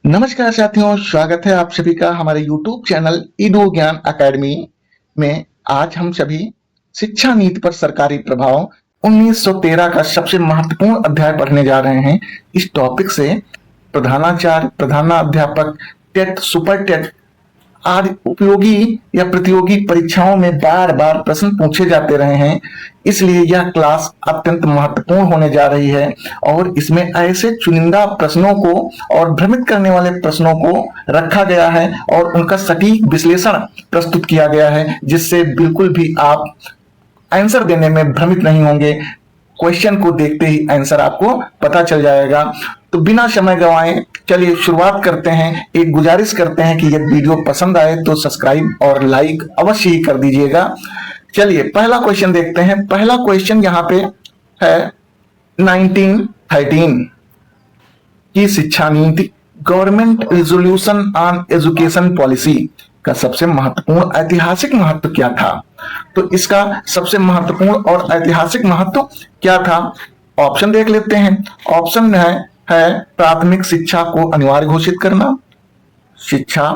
नमस्कार साथियों, स्वागत है आप सभी का हमारे YouTube चैनल ईडू ज्ञान अकेडमी में। आज हम सभी शिक्षा नीति पर सरकारी प्रभाव 1913 का सबसे महत्वपूर्ण अध्याय पढ़ने जा रहे हैं। इस टॉपिक से प्रधानाचार्य, प्रधानाध्यापक, टेट, सुपर टेट आदि उपयोगी या प्रतियोगी परीक्षाओं में बार बार प्रश्न पूछे जाते रहे हैं। इसलिए यह क्लास अत्यंत महत्वपूर्ण होने जा रही है और इसमें ऐसे चुनिंदा प्रश्नों को और भ्रमित करने वाले प्रश्नों को रखा गया है और उनका सटीक विश्लेषण प्रस्तुत किया गया है, जिससे बिल्कुल भी आप आंसर देने में भ्रमित नहीं होंगे। क्वेश्चन को देखते ही आंसर आपको पता चल जाएगा। तो बिना समय गंवाए चलिए शुरुआत करते हैं। एक गुजारिश करते हैं कि यदि वीडियो पसंद आए तो सब्सक्राइब और लाइक अवश्य ही कर दीजिएगा। चलिए पहला क्वेश्चन देखते हैं। पहला क्वेश्चन यहाँ पे है 1913 की शिक्षा नीति, government resolution on education policy का सबसे महत्वपूर्ण ऐतिहासिक महत्व क्या था? तो इसका सबसे महत्वपूर्ण और ऐतिहासिक महत्व क्या था? ऑप्शन देख लेते हैं। ऑप्शन है प्राथमिक शिक्षा को अनिवार्य घोषित करना, शिक्षा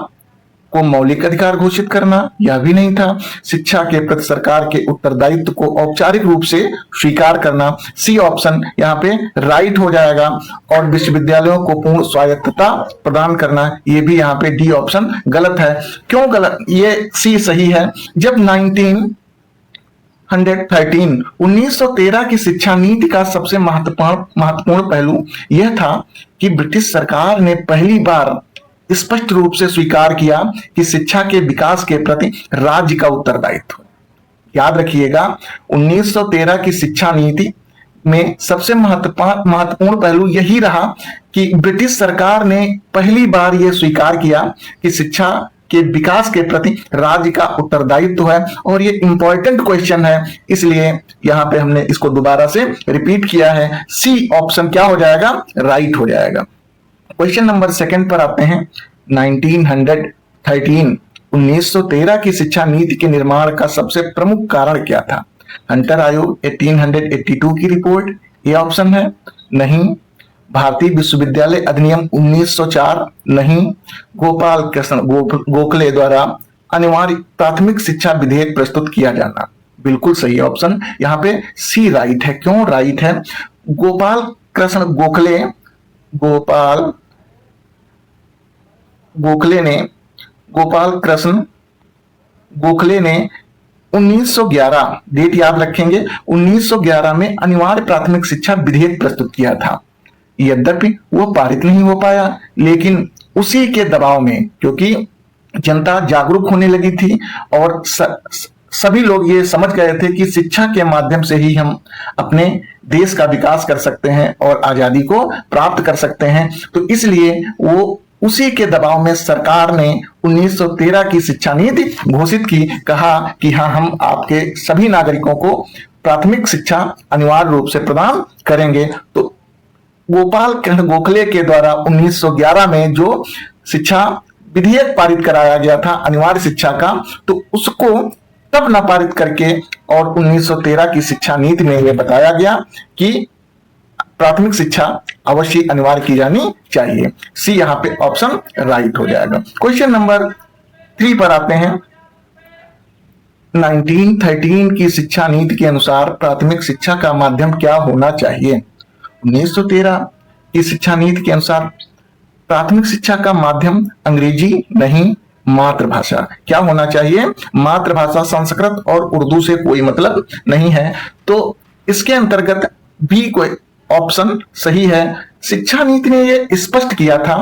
को मौलिक अधिकार घोषित करना, यह भी नहीं था। शिक्षा के प्रति सरकार के उत्तरदायित्व को औपचारिक रूप से स्वीकार करना, सी ऑप्शन यहाँ पे राइट हो जाएगा। और विश्वविद्यालयों को पूर्ण स्वायत्तता प्रदान करना, ये भी यहाँ पे डी ऑप्शन गलत है। क्यों गलत? ये सी सही है। जब 1913 की शिक्षा नीति का सबसे महत्वपूर्ण पहलू यह था कि ब्रिटिश सरकार ने पहली बार स्पष्ट रूप से स्वीकार किया कि शिक्षा के विकास के प्रति राज्य का उत्तरदायित्व। याद रखिएगा, 1913 की शिक्षा नीति में सबसे महत्वपूर्ण पहलू यही रहा कि ब्रिटिश सरकार ने पहली बार यह स्वीकार किया कि शिक्षा के विकास के प्रति राज्य का उत्तरदायित्व है। और ये इंपॉर्टेंट क्वेश्चन है, इसलिए यहां पे हमने इसको दोबारा से रिपीट किया है। सी ऑप्शन क्या हो जाएगा? राइट हो जाएगा। क्वेश्चन नंबर सेकंड पर आते हैं। 1913 की शिक्षा नीति के निर्माण का सबसे प्रमुख कारण क्या था? हंटर आयोग 1882 की रिपोर्ट, ये ऑप्शन है। नहीं। भारतीय विश्वविद्यालय अधिनियम 1904, नहीं। गोपाल कृष्ण गोखले द्वारा अनिवार्य प्राथमिक शिक्षा विधेयक प्रस्तुत किया जाना, बिल्कुल सही ऑप्शन यहाँ पे सी राइट है। क्यों राइट है? गोपाल कृष्ण गोखले ने 1911, डेट याद रखेंगे, 1911 में अनिवार्य प्राथमिक शिक्षा विधेयक प्रस्तुत किया था। यद्यपि वो पारित नहीं हो पाया, लेकिन उसी के दबाव में, क्योंकि जनता जागरूक होने लगी थी और सभी लोग ये समझ गए थे कि शिक्षा के माध्यम से ही हम अपने देश का विकास कर सकते हैं और आजादी को प्राप्त कर सकते हैं। तो इसलिए वो उसी के दबाव में सरकार ने 1913 की शिक्षा नीति घोषित की। कहा कि हाँ, हम आपके सभी नागरिकों को प्राथमिक शिक्षा अनिवार्य रूप से प्रदान करेंगे। तो गोपाल कृष्ण गोखले के द्वारा 1911 में जो शिक्षा विधेयक पारित कराया गया था अनिवार्य शिक्षा का, तो उसको तब न पारित करके और 1913 की शिक्षा नीति में यह बताया गया कि प्राथमिक शिक्षा अवश्य अनिवार्य की जानी चाहिए। सी यहाँ पे ऑप्शन राइट हो जाएगा। क्वेश्चन नंबर 3 पर आते हैं। 1913 की शिक्षा नीति के अनुसार प्राथमिक शिक्षा का माध्यम क्या होना चाहिए? 1913 की शिक्षा नीति के अनुसार प्राथमिक शिक्षा का माध्यम अंग्रेजी नहीं, मातृभाषा। क्या होना चाहिए? मातृभाषा। संस्कृत और उर्दू से कोई मतलब नहीं है। तो इसके अंतर्गत भी कोई ऑप्शन सही है। शिक्षा नीति ने यह स्पष्ट किया था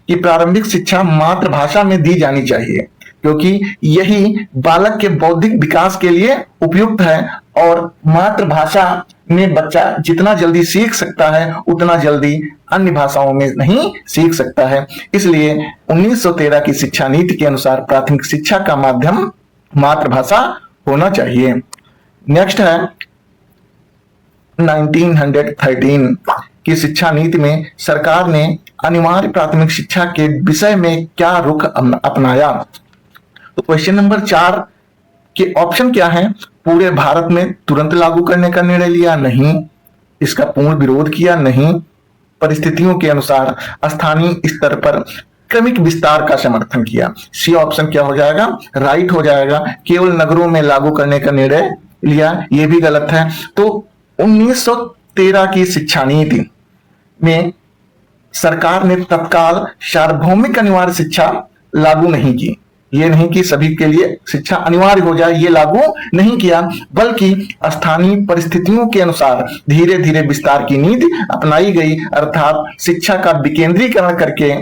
कि प्रारंभिक शिक्षा मातृभाषा में दी जानी चाहिए, क्योंकि यही बालक के बौद्धिक विकास के लिए उपयुक्त है और मातृभाषा में बच्चा जितना जल्दी सीख सकता है उतना जल्दी अन्य भाषाओं में नहीं सीख सकता है। इसलिए 1913 की शिक्षा नीति के अनुसार प्राथमिक शिक्षा का माध्यम मातृभाषा होना चाहिए। नेक्स्ट है 1913 की शिक्षा नीति में सरकार ने अनिवार्य प्राथमिक शिक्षा के विषय में क्या रुख अपनाया? तो क्वेश्चन नंबर 4 के ऑप्शन क्या है? पूरे भारत में तुरंत लागू करने का निर्णय लिया, नहीं। इसका पूर्ण विरोध किया, नहीं। परिस्थितियों के अनुसार स्थानीय स्तर पर क्रमिक विस्तार का समर्थन किया। सी ऑप्शन क्या हो जाएगा, राइट हो जाएगा। केवल नगरों में लागू करने का निर्णय लिया, यह भी गलत है। तो 1913 की शिक्षा नीति में सरकार ने तत्काल सार्वभौमिक अनिवार्य शिक्षा लागू नहीं की। ये नहीं कि सभी के लिए शिक्षा अनिवार्य हो जाए, ये लागू नहीं किया, बल्कि स्थानीय परिस्थितियों के अनुसार धीरे धीरे विस्तार की नीति अपनाई गई। अर्थात शिक्षा का विकेंद्रीकरण करके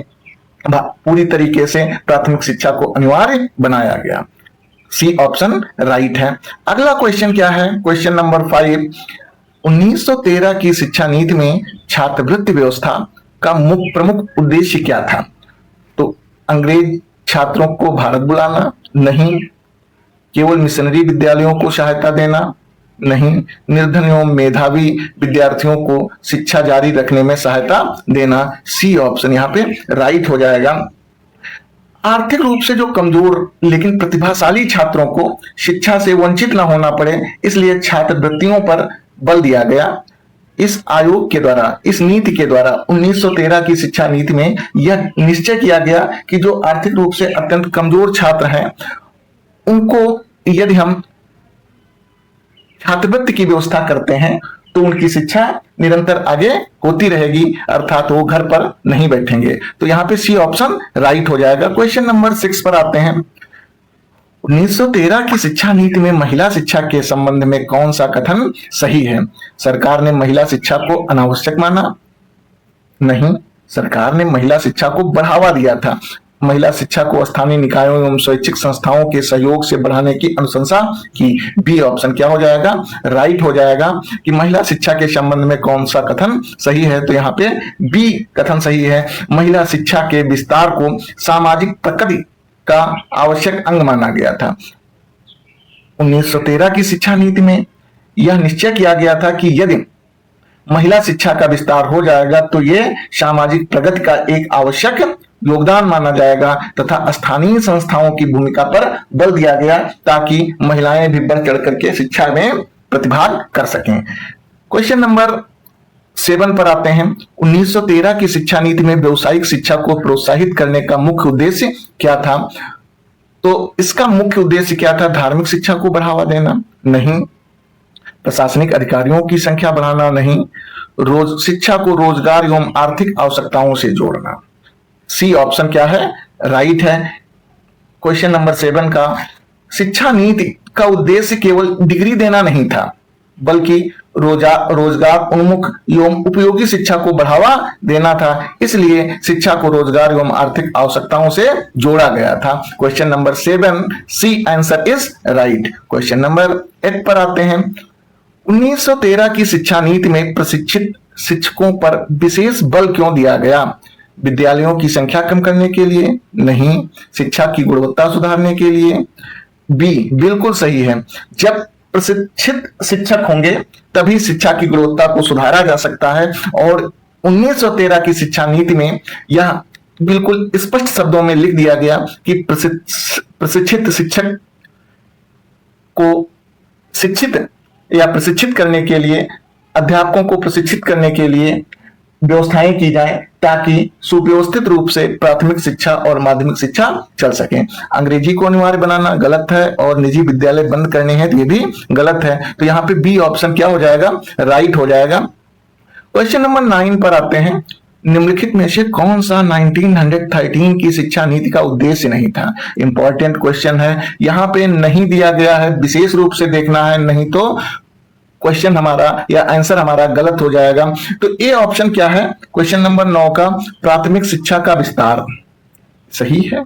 पूरी तरीके से प्राथमिक शिक्षा को अनिवार्य बनाया गया। सी ऑप्शन राइट है। अगला क्वेश्चन क्या है, क्वेश्चन नंबर 5। 1913 की शिक्षा नीति में छात्रवृत्ति व्यवस्था का प्रमुख उद्देश्य क्या था? तो अंग्रेज छात्रों को भारत बुलाना? नहीं। केवल मिशनरी विद्यालयों को सहायता देना? नहीं। निर्धन एवं मेधावी विद्यार्थियों को शिक्षा जारी रखने में सहायता देना? सी ऑप्शन यहाँ पे राइट हो जाएगा। आर्थिक रूप से जो कमजोर लेकिन प्रतिभाशाली छात्रों को शिक्षा से वंचित न होना पड़े, इसलिए छात्रवृत्तियों पर बल दिया गया। इस आयोग के द्वारा, इस नीति के द्वारा 1913 की शिक्षा नीति में यह निश्चय किया गया कि जो आर्थिक रूप से अत्यंत कमजोर छात्र हैं, उनको यदि हम छात्रवृत्ति की व्यवस्था करते हैं तो उनकी शिक्षा निरंतर आगे होती रहेगी, अर्थात वो घर पर नहीं बैठेंगे। तो यहाँ पे सी ऑप्शन राइट हो जाएगा। क्वेश्चन नंबर 6 पर आते हैं। 1913 की शिक्षा नीति में महिला शिक्षा के संबंध में कौन सा कथन सही है? सरकार ने महिला शिक्षा को अनावश्यक माना? नहीं। सरकार ने महिला शिक्षा को बढ़ावा दिया था। महिला शिक्षा को स्थानीय निकायों एवं स्वैच्छिक संस्थाओं के सहयोग से बढ़ाने की अनुशंसा की। बी ऑप्शन क्या हो जाएगा, राइट हो जाएगा कि महिला शिक्षा के संबंध में कौन सा कथन सही है? तो यहाँ पे बी कथन सही है। महिला शिक्षा के विस्तार को सामाजिक प्रगति का आवश्यक अंग माना गया था। 1913 की शिक्षा नीति में यह निश्चय किया गया था कि यदि महिला शिक्षा का विस्तार हो जाएगा तो यह सामाजिक प्रगति का एक आवश्यक योगदान माना जाएगा, तथा स्थानीय संस्थाओं की भूमिका पर बल दिया गया ताकि महिलाएं भी बढ़ चढ़ करके शिक्षा में प्रतिभाग कर सकें। क्वेश्चन नंबर 7 पर आते हैं। 1913 की शिक्षा नीति में व्यावसायिक शिक्षा को प्रोत्साहित करने का मुख्य उद्देश्य क्या था? तो इसका मुख्य उद्देश्य क्या था? धार्मिक शिक्षा को बढ़ावा देना? नहीं। प्रशासनिक अधिकारियों की संख्या बढ़ाना? नहीं। शिक्षा को रोजगार एवं आर्थिक आवश्यकताओं से जोड़ना? सी ऑप्शन क्या है, राइट है। क्वेश्चन नंबर 7 का शिक्षा नीति का उद्देश्य केवल डिग्री देना नहीं था, बल्कि रोजगार उन्मुख एवं उपयोगी शिक्षा को बढ़ावा देना था। इसलिए शिक्षा को रोजगार एवं आर्थिक आवश्यकताओं से जोड़ा गया था। Question number 7 C answer is right. Question number 8 पर आते हैं। 1913 की शिक्षा नीति में प्रशिक्षित शिक्षकों पर विशेष बल क्यों दिया गया? विद्यालयों की संख्या कम करने के लिए? नहीं। शिक्षा की गुणवत्ता सुधारने के लिए? बी बिल्कुल सही है। जब प्रशिक्षित शिक्षक होंगे तभी शिक्षा की गुणवत्ता को सुधारा जा सकता है, और 1913 की शिक्षा नीति में यह बिल्कुल स्पष्ट शब्दों में लिख दिया गया कि प्रशिक्षित शिक्षक को शिक्षित या प्रशिक्षित करने के लिए, अध्यापकों को प्रशिक्षित करने के लिए व्यवस्थाएं की जाए ताकि सुव्यवस्थित रूप से प्राथमिक शिक्षा और माध्यमिक शिक्षा चल सके। अंग्रेजी को अनिवार्य बनाना गलत है, और निजी विद्यालय बंद करने हैं ये भी गलत है। तो यहाँ पे बी ऑप्शन क्या हो जाएगा, राइट हो जाएगा। क्वेश्चन नंबर 9 पर आते हैं। निम्नलिखित में से कौन सा 1913 की शिक्षा नीति का उद्देश्य नहीं था? इंपॉर्टेंट क्वेश्चन है, यहाँ पे नहीं दिया गया है, विशेष रूप से देखना है, नहीं तो क्वेश्चन हमारा या आंसर हमारा गलत हो जाएगा। तो ए ऑप्शन क्या है, क्वेश्चन नंबर 9 का प्राथमिक शिक्षा का विस्तार सही है।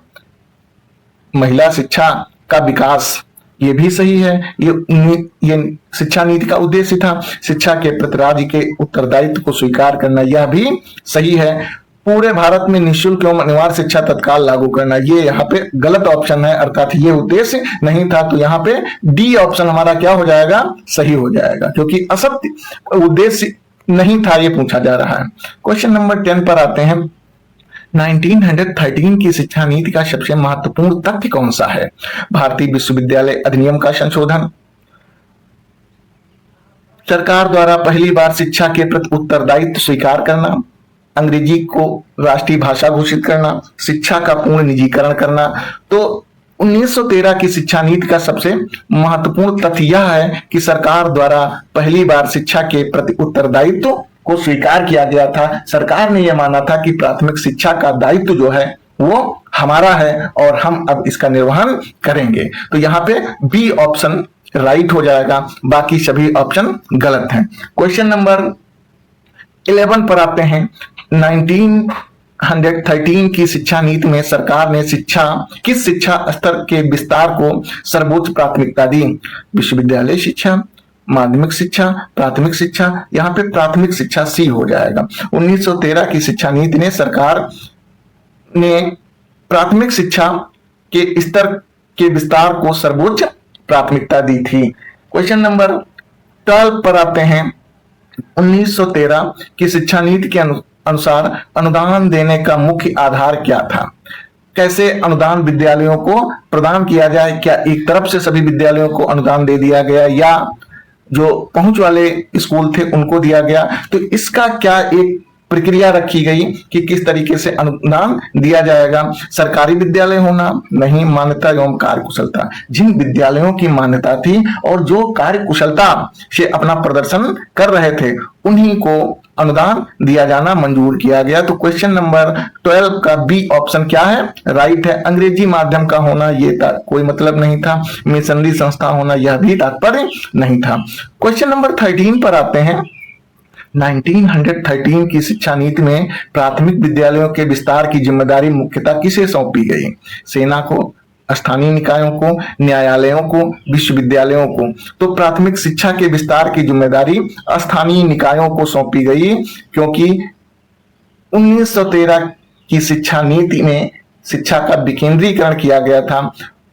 महिला शिक्षा का विकास ये भी सही है। ये शिक्षा नीति का उद्देश्य था। शिक्षा के प्रति राज्य के उत्तरदायित्व को स्वीकार करना यह भी सही है। पूरे भारत में निःशुल्क एवं अनिवार्य शिक्षा तत्काल लागू करना ये यहाँ पे गलत ऑप्शन है, अर्थात ये उद्देश्य नहीं था। तो यहाँ पे डी ऑप्शन हमारा क्या हो जाएगा, सही हो जाएगा, क्योंकि असत्य उद्देश्य नहीं था ये पूछा जा रहा है। क्वेश्चन नंबर 10 पर आते हैं। 1913 की शिक्षा नीति का सबसे महत्वपूर्ण तथ्य कौन सा है? भारतीय विश्वविद्यालय अधिनियम का संशोधन, सरकार द्वारा पहली बार शिक्षा के प्रति उत्तरदायित्व स्वीकार करना, अंग्रेजी को राष्ट्रीय भाषा घोषित करना, शिक्षा का पूर्ण निजीकरण करना। तो 1913 की शिक्षा नीति का सबसे महत्वपूर्ण तथ्य यह है कि सरकार द्वारा पहली बार शिक्षा के प्रति उत्तरदायित्व को स्वीकार किया गया था। सरकार ने यह माना था कि प्राथमिक शिक्षा का दायित्व जो है वो हमारा है और हम अब इसका निर्वहन करेंगे। तो यहाँ पे बी ऑप्शन राइट हो जाएगा, बाकी सभी ऑप्शन गलत हैं। क्वेश्चन नंबर 11 पर आते हैं। 1913 की शिक्षा नीति में सरकार ने किस शिक्षा स्तर के विस्तार को सर्वोच्च प्राथमिकता दी? विश्वविद्यालय शिक्षा, माध्यमिक शिक्षा, प्राथमिक शिक्षा। यहाँ पे प्राथमिक शिक्षा सी हो जाएगा। 1913 की शिक्षा नीति ने सरकार ने प्राथमिक शिक्षा के स्तर के विस्तार को सर्वोच्च प्राथमिकता दी थी। क्वेश्चन नंबर 12 पर आते हैं। 1913 की शिक्षा नीति के अनुसार अनुदान देने का मुख्य आधार क्या था? कैसे अनुदान विद्यालयों को प्रदान किया जाए? क्या एक तरफ से सभी विद्यालयों को अनुदान दे दिया गया या जो पहुंच वाले स्कूल थे उनको दिया गया? तो इसका क्या एक प्रक्रिया रखी गई कि किस तरीके से अनुदान दिया जाएगा? सरकारी विद्यालय होना नहीं, मान्यता एवं कार्यकुशलता। जिन विद्यालयों की मान्यता थी और जो कार्यकुशलता से अपना प्रदर्शन कर रहे थे उन्हीं को अनुदान दिया जाना मंजूर किया गया। तो क्वेश्चन नंबर 12 का बी ऑप्शन क्या है? राइट है। अंग्रेजी माध्यम का होना ये कोई मतलब नहीं था। मिशनरी संस्था होना यह भी तात्पर्य नहीं था। क्वेश्चन नंबर 13 पर आते हैं। 1913 की शिक्षा नीति में प्राथमिक विद्यालयों के विस्तार की जिम्मेदारी मुख्यतः किसे सौंपी गई? सेना को, स्थानीय निकायों को, न्यायालयों को, विश्वविद्यालयों को? तो प्राथमिक शिक्षा के विस्तार की जिम्मेदारी स्थानीय निकायों को सौंपी गई, क्योंकि 1913 की शिक्षा नीति में शिक्षा का विकेंद्रीकरण किया गया था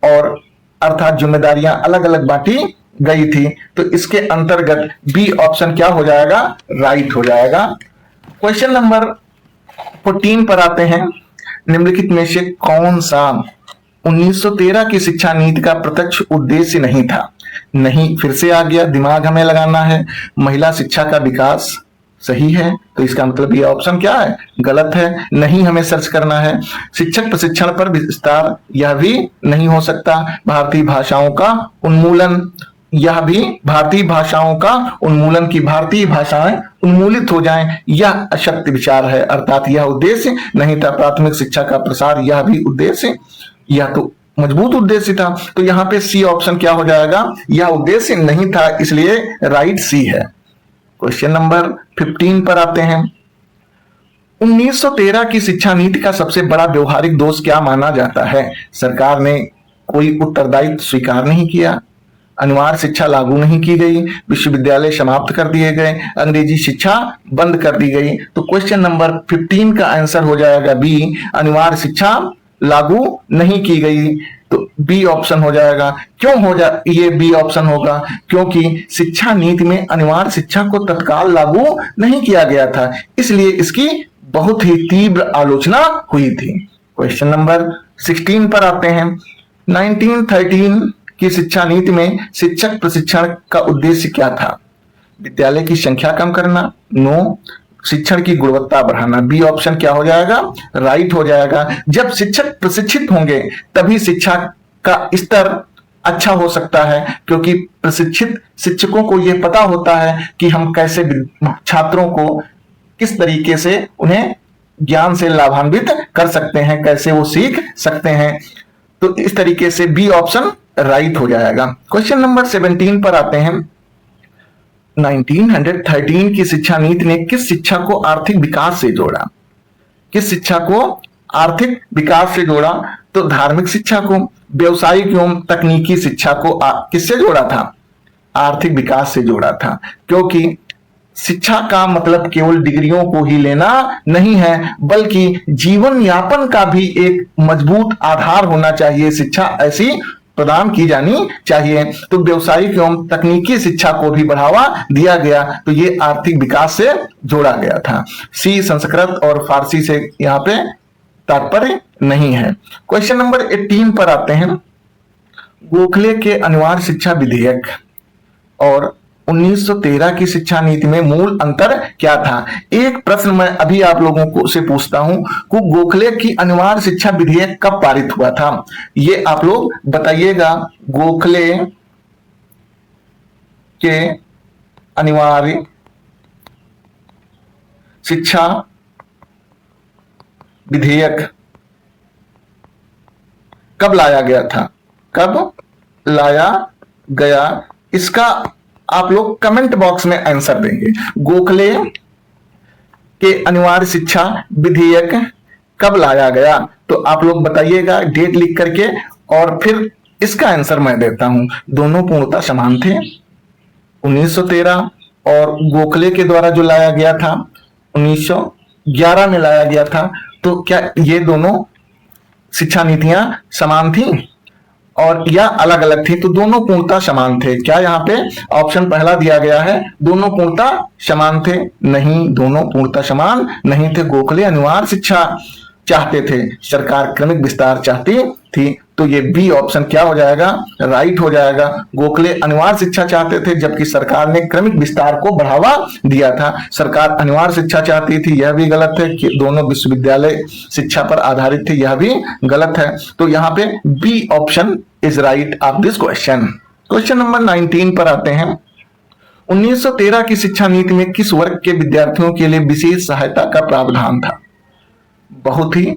और अर्थात जिम्मेदारियां अलग अलग बांटी गई थी। तो इसके अंतर्गत बी ऑप्शन क्या हो जाएगा? राइट हो जाएगा। क्वेश्चन नंबर 14 पर आते हैं। निम्नलिखित में से कौन सा 1913 की शिक्षा नीति का प्रत्यक्ष उद्देश्य नहीं था? नहीं फिर से आ गया, दिमाग हमें लगाना है। महिला शिक्षा का विकास सही है, तो इसका मतलब ये ऑप्शन क्या है? गलत है। नहीं हमें सर्च करना है। शिक्षक प्रशिक्षण पर विस्तार, यह भी नहीं हो सकता। भारतीय भाषाओं का उन्मूलन, यह भी भारतीय भाषाओं का उन्मूलन की भारतीय भाषाएं उन्मूलित हो जाएं, यह अशक्त विचार है, अर्थात यह उद्देश्य नहीं था। प्राथमिक शिक्षा का प्रसार, यह भी उद्देश्य, यह तो मजबूत उद्देश्य था। तो यहाँ पे सी ऑप्शन क्या हो जाएगा? यह उद्देश्य नहीं था, इसलिए राइट सी है। क्वेश्चन नंबर 15 पर आते हैं। 1913 की शिक्षा नीति का सबसे बड़ा व्यवहारिक दोष क्या माना जाता है? सरकार ने कोई उत्तरदायित्व स्वीकार नहीं किया, अनिवार्य शिक्षा लागू नहीं की गई, विश्वविद्यालय समाप्त कर दिए गए, अंग्रेजी शिक्षा बंद कर दी गई। तो क्वेश्चन नंबर 15 का आंसर हो जाएगा बी, अनिवार्य शिक्षा लागू नहीं की गई। तो बी ऑप्शन हो जाएगा। क्यों ये बी ऑप्शन होगा? क्योंकि शिक्षा नीति में अनिवार्य शिक्षा को तत्काल लागू नहीं किया गया था, इसलिए इसकी बहुत ही तीव्र आलोचना हुई थी। क्वेश्चन नंबर 16 पर आते हैं। 1913 की शिक्षा नीति में शिक्षक प्रशिक्षण का उद्देश्य क्या था? विद्यालय की संख्या कम करना, नो। शिक्षण की गुणवत्ता बढ़ाना, बी ऑप्शन क्या हो जाएगा? राइट हो जाएगा। जब शिक्षक प्रशिक्षित होंगे तभी शिक्षा का स्तर अच्छा हो सकता है, क्योंकि प्रशिक्षित शिक्षकों को यह पता होता है कि हम कैसे छात्रों को किस तरीके से उन्हें ज्ञान से लाभान्वित कर सकते हैं, कैसे वो सीख सकते हैं। तो इस तरीके से बी ऑप्शन राइट हो जाएगा। क्वेश्चन नंबर 17 पर आते हैं। 1913 की शिक्षा नीति ने किस शिक्षा को आर्थिक विकास से जोड़ा? किस शिक्षा को आर्थिक विकास से जोड़ा? तो धार्मिक शिक्षा को, व्यवसायिक एवं तकनीकी शिक्षा को किससे जोड़ा था? आर्थिक विकास से जोड़ा था, क्योंकि शिक्षा का मतलब केवल डिग्रियों को ही लेना नहीं है, बल्कि जीवन यापन का भी एक मजबूत आधार होना चाहिए। शिक्षा ऐसी प्रदान की जानी चाहिए। तो व्यवसायिक एवं तकनीकी शिक्षा को भी बढ़ावा दिया गया, तो ये आर्थिक विकास से जोड़ा गया था। सी संस्कृत और फारसी से यहाँ पे तात्पर्य नहीं है। क्वेश्चन नंबर 18 पर आते हैं। गोखले के अनिवार्य शिक्षा विधेयक और 1913 की शिक्षा नीति में मूल अंतर क्या था? एक प्रश्न मैं अभी आप लोगों को से पूछता हूं कि गोखले की अनिवार्य शिक्षा विधेयक कब पारित हुआ था? ये आप लोग बताइएगा। गोखले के अनिवार्य शिक्षा विधेयक कब लाया गया था? कब लाया गया? इसका आप लोग कमेंट बॉक्स में आंसर देंगे। गोखले के अनिवार्य शिक्षा विधेयक कब लाया गया? तो आप लोग बताइएगा डेट लिख करके, और फिर इसका आंसर मैं देता हूं। दोनों पूर्णतः समान थे। 1913 और गोखले के द्वारा जो लाया गया था 1911 में लाया गया था। तो क्या ये दोनों शिक्षा नीतियां समान थी और या अलग अलग थी? तो दोनों पूर्णतः समान थे। क्या यहाँ पे ऑप्शन पहला दिया गया है दोनों पूर्णतः समान थे? नहीं, दोनों पूर्णतः समान नहीं थे। गोखले अनिवार्य शिक्षा चाहते थे, सरकार क्रमिक विस्तार चाहती थी। तो ये बी ऑप्शन क्या हो जाएगा? राइट हो जाएगा। गोखले अनिवार्य शिक्षा चाहते थे जबकि सरकार ने क्रमिक विस्तार को बढ़ावा दिया था। सरकार अनिवार्य शिक्षा चाहती थी, यह भी गलत है। कि दोनों विश्वविद्यालय शिक्षा पर आधारित थे, यह भी गलत है। तो यहाँ पे B option is right of this question. Question number 19 पर आते हैं। 1913 की शिक्षा नीति में किस वर्ग के विद्यार्थियों के लिए विशेष सहायता का प्रावधान था? बहुत ही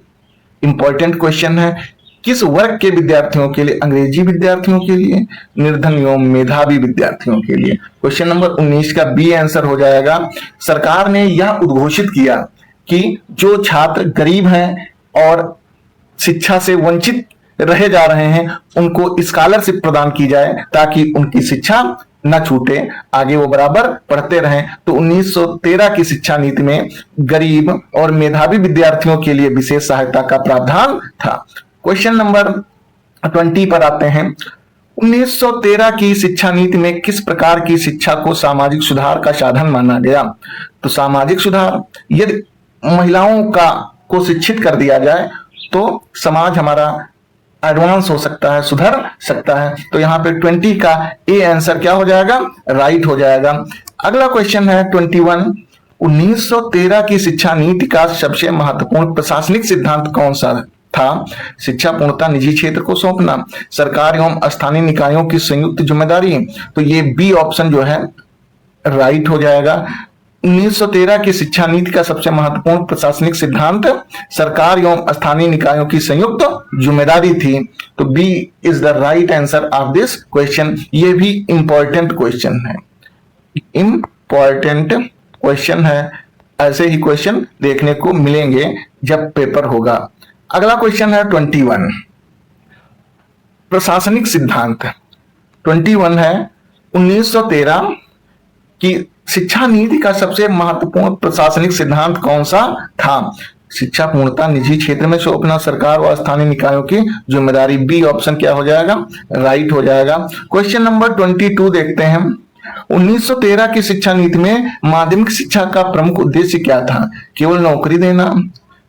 इंपॉर्टेंट क्वेश्चन है। किस वर्ग के विद्यार्थियों के लिए? अंग्रेजी विद्यार्थियों के लिए, निर्धन एवं मेधावी विद्यार्थियों के लिए। क्वेश्चन नंबर 19 का बी आंसर हो जाएगा। सरकार ने यह उद्घोषित किया कि जो छात्र गरीब हैं और शिक्षा से वंचित रहे जा रहे हैं उनको स्कॉलरशिप प्रदान की जाए ताकि उनकी शिक्षा न छूटे, आगे वो बराबर पढ़ते रहें। तो 1913 की शिक्षा नीति में गरीब और मेधावी विद्यार्थियों के लिए विशेष सहायता का प्रावधान था। क्वेश्चन नंबर 20 पर आते हैं। 1913 की शिक्षा नीति में किस प्रकार की शिक्षा को सामाजिक सुधार का साधन माना गया? तो सामाजिक सुधार, यदि महिलाओं को शिक्षित कर दिया जाए तो समाज हमारा एडवांस हो सकता है, सुधर सकता है। तो यहाँ पे 20 का ए आंसर क्या हो जाएगा? राइट हो जाएगा। अगला क्वेश्चन है 21। 1913 की शिक्षा नीति का सबसे महत्वपूर्ण प्रशासनिक सिद्धांत कौन सा था? शिक्षा पूर्णतः निजी क्षेत्र को सौंपना, सरकार एवं स्थानीय निकायों की संयुक्त जिम्मेदारी। तो ये बी ऑप्शन जो है राइट हो जाएगा। 1913 की शिक्षा नीति का सबसे महत्वपूर्ण प्रशासनिक सिद्धांत सरकार एवं स्थानीय निकायों की संयुक्त जिम्मेदारी थी। तो B is the right answer of this question. ये भी इंपॉर्टेंट क्वेश्चन है, इंपॉर्टेंट क्वेश्चन है। ऐसे ही क्वेश्चन देखने को मिलेंगे जब पेपर होगा। अगला क्वेश्चन है 21, प्रशासनिक सिद्धांत। 21 है 1913 की शिक्षा नीति का सबसे महत्वपूर्ण प्रशासनिक सिद्धांत कौन सा था? शिक्षा पूर्णतः निजी क्षेत्र में सौंपना, सरकार व स्थानीय निकायों की जिम्मेदारी। बी ऑप्शन क्या हो जाएगा? राइट हो जाएगा। क्वेश्चन नंबर 22 देखते हैं। 1913 की शिक्षा नीति में माध्यमिक शिक्षा का प्रमुख उद्देश्य क्या था? केवल नौकरी देना,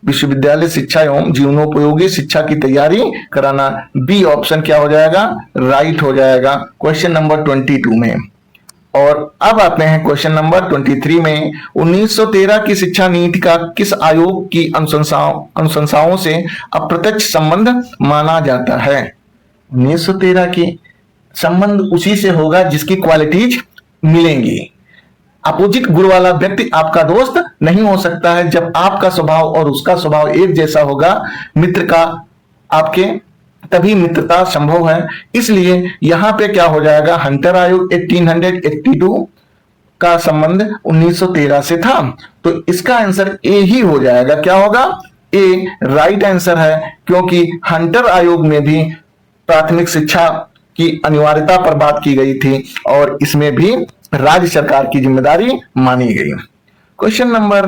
विश्वविद्यालय शिक्षा एवं जीवनोपयोगी शिक्षा की तैयारी कराना। बी ऑप्शन क्या हो जाएगा? राइट हो जाएगा क्वेश्चन नंबर 22 में। और अब आते हैं क्वेश्चन नंबर 23 में। 1913 की शिक्षा नीति का किस आयोग की अनुशंसाओं से अप्रत्यक्ष संबंध माना जाता है? 1913 की संबंध उसी से होगा जिसकी क्वालिटीज मिलेंगी। अपोजिट गुण वाला व्यक्ति आपका दोस्त नहीं हो सकता है जब आपका स्वभाव और उसका स्वभाव एक जैसा होगा। मित्र का आपके तभी मित्रता संभव है। इसलिए यहां पे क्या हो जाएगा? हंटर आयोग 1882 का संबंध 1913 से था। तो इसका आंसर ए ही हो जाएगा। क्या होगा? ए राइट आंसर है, क्योंकि हंटर आयोग में भी प्राथमिक शिक्षा की अनिवार्यता पर बात की गई थी और इसमें भी राज्य सरकार की जिम्मेदारी मानी गई। क्वेश्चन नंबर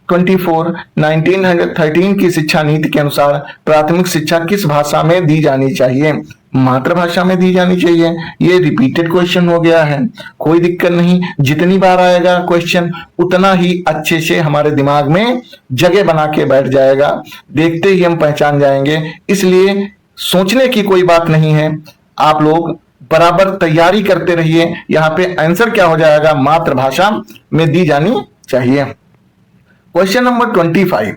24, 1913 की शिक्षा नीति के अनुसार प्राथमिक शिक्षा किस भाषा में दी जानी चाहिए? मातृभाषा में दी जानी चाहिए। ये रिपीटेड क्वेश्चन हो गया है, कोई दिक्कत नहीं। जितनी बार आएगा क्वेश्चन उतना ही अच्छे से हमारे दिमाग में जगह बना के बैठ जाएगा, देखते ही हम पहचान जाएंगे। इसलिए सोचने की कोई बात नहीं है। आप लोग बराबर तैयारी करते रहिए। यहाँ पे आंसर क्या हो जाएगा, मातृभाषा में दी जानी चाहिए। क्वेश्चन नंबर 25,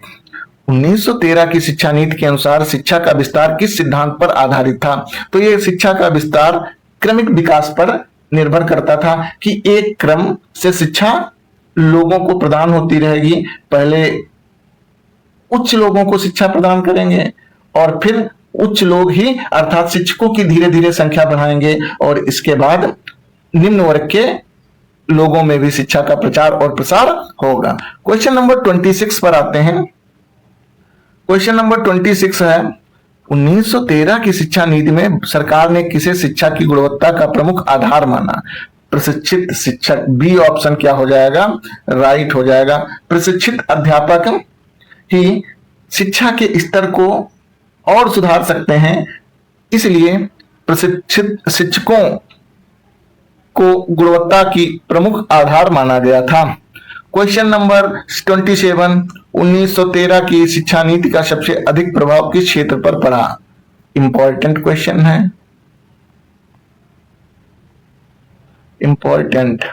1913 की शिक्षा नीति के अनुसार शिक्षा का विस्तार किस सिद्धांत पर आधारित था? तो ये शिक्षा का विस्तार क्रमिक विकास पर निर्भर करता था कि एक क्रम से शिक्षा लोगों को प्रदान होती रहेगी। पहले उच्च लोगों को शिक्षा प्रदान करेंगे और फिर उच्च लोग ही अर्थात शिक्षकों की धीरे धीरे संख्या बढ़ाएंगे और इसके बाद निम्न वर्ग के लोगों में भी शिक्षा का प्रचार और प्रसार होगा। क्वेश्चन नंबर 26 पर आते हैं। क्वेश्चन नंबर 26 है, 1913 की शिक्षा नीति में सरकार ने किसे शिक्षा की गुणवत्ता का प्रमुख आधार माना? प्रशिक्षित शिक्षक, बी ऑप्शन क्या हो जाएगा, राइट हो जाएगा। प्रशिक्षित अध्यापक ही शिक्षा के स्तर को और सुधार सकते हैं, इसलिए प्रशिक्षित शिक्षकों को गुणवत्ता की प्रमुख आधार माना गया था। क्वेश्चन नंबर 27, 1913 की शिक्षा नीति का सबसे अधिक प्रभाव किस क्षेत्र पर पड़ा? इंपॉर्टेंट क्वेश्चन है, इंपॉर्टेंट।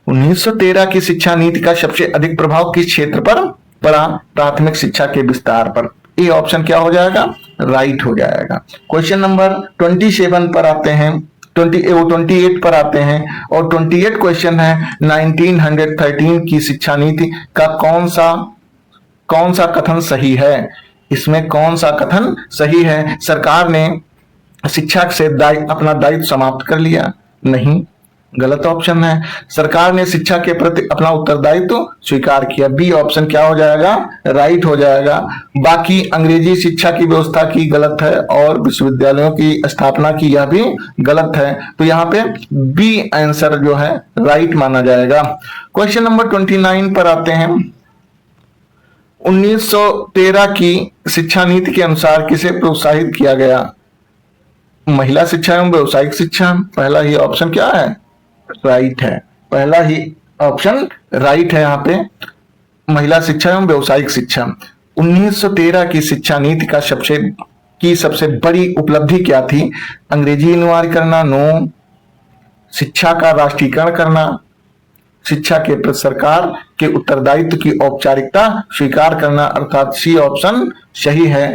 1913 की शिक्षा नीति का सबसे अधिक प्रभाव किस क्षेत्र पर पड़ा? प्राथमिक शिक्षा के विस्तार पर। ए ऑप्शन क्या हो जाएगा, राइट हो जाएगा। क्वेश्चन नंबर 27 पर आते हैं, 28 पर आते हैं और 28 क्वेश्चन है, 1913 की शिक्षा नीति का कौन सा कथन सही है? इसमें कौन सा कथन सही है? सरकार ने शिक्षा से अपना दायित्व समाप्त कर लिया? नहीं, गलत ऑप्शन है। सरकार ने शिक्षा के प्रति अपना उत्तरदायित्व स्वीकार किया? बी ऑप्शन क्या हो जाएगा, राइट हो जाएगा। बाकी अंग्रेजी शिक्षा की व्यवस्था की गलत है और विश्वविद्यालयों की स्थापना की यह भी गलत है, तो यहाँ पे बी आंसर जो है राइट माना जाएगा। क्वेश्चन नंबर 29 पर आते हैं। 1913 की शिक्षा नीति के अनुसार किसे प्रोत्साहित किया गया? महिला शिक्षा एवं व्यवसायिक शिक्षा। पहला ही ऑप्शन क्या है, राइट है। पहला ही ऑप्शन राइट है यहाँ पे, महिला शिक्षा एवं व्यवसायिक शिक्षा। 1913 की शिक्षा नीति का सबसे बड़ी उपलब्धि क्या थी? अंग्रेजी अनिवार्य करना, नो। शिक्षा का राष्ट्रीयकरण करना, शिक्षा के प्रति सरकार के उत्तरदायित्व की औपचारिकता स्वीकार करना, अर्थात सी ऑप्शन सही है।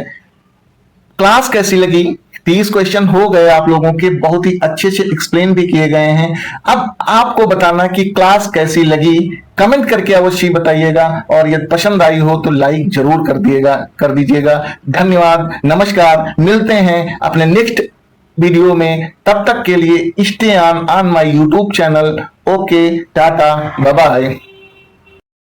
क्लास कैसी लगी? 30 क्वेश्चन हो गए आप लोगों के, बहुत ही अच्छे से एक्सप्लेन भी किए गए हैं। अब आपको बताना कि क्लास कैसी लगी, कमेंट करके अवश्य बताइएगा और यदि पसंद आई हो तो लाइक जरूर कर दीजिएगा। धन्यवाद, नमस्कार, मिलते हैं अपने नेक्स्ट वीडियो में। तब तक के लिए stay on my YouTube channel. Okay, tata, bye bye.